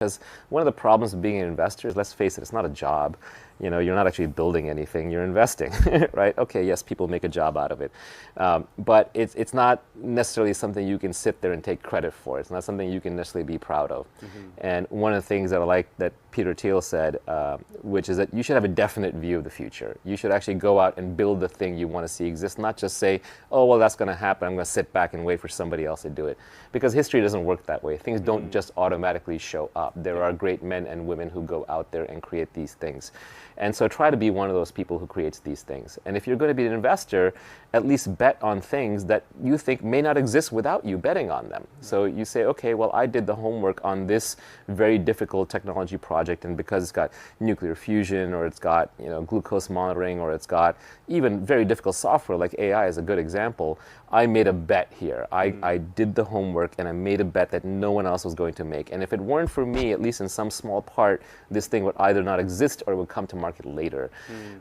Because one of the problems of being an investor is, let's face it, it's not a job. You know, you're not actually building anything, you're investing, right? Okay, yes, people make a job out of it. But it's not necessarily something you can sit there and take credit for. It's not something you can necessarily be proud of. And one of the things that I like that Peter Thiel said, which is that you should have a definite view of the future. You should actually go out and build the thing you want to see exist, not just say, oh, well, that's going to happen. I'm going to sit back and wait for somebody else to do it. Because history doesn't work that way. Things don't just automatically show up. There are great men and women who go out there and create these things. And so try to be one of those people who creates these things. And if you're going to be an investor, at least bet on things that you think may not exist without you betting on them. So you say, okay, well, I did the homework on this very difficult technology project, and because it's got nuclear fusion, or it's got, you know, glucose monitoring, or it's got even very difficult software like AI is a good example, I made a bet here. I did the homework and I made a bet that no one else was going to make. And if it weren't for me, at least in some small part, this thing would either not exist or it would come to market later.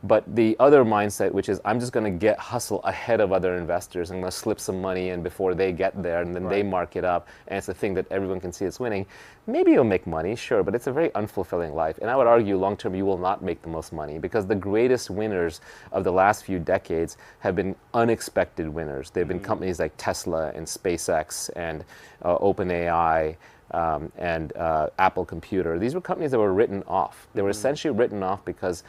But the other mindset, which is I'm just going to hustle ahead of other investors, I'm going to slip some money in before they get there, and then they mark it up, and it's a thing that everyone can see it's winning. Maybe you'll make money, sure, but it's a very unfulfilling life. And I would argue long term you will not make the most money, because the greatest winners of the last few decades have been unexpected winners. They've been companies like Tesla and SpaceX and OpenAI and Apple Computer. These were companies that were written off. They were essentially written off because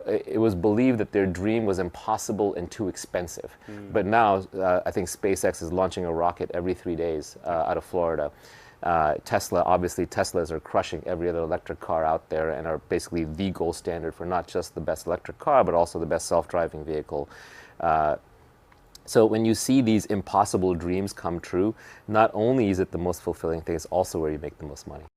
it was believed that their dream was impossible and too expensive. But now I think SpaceX is launching a rocket every 3 days out of Florida. Tesla, obviously Teslas are crushing every other electric car out there and are basically the gold standard for not just the best electric car, but also the best self-driving vehicle. So when you see these impossible dreams come true, not only is it the most fulfilling thing, it's also where you make the most money.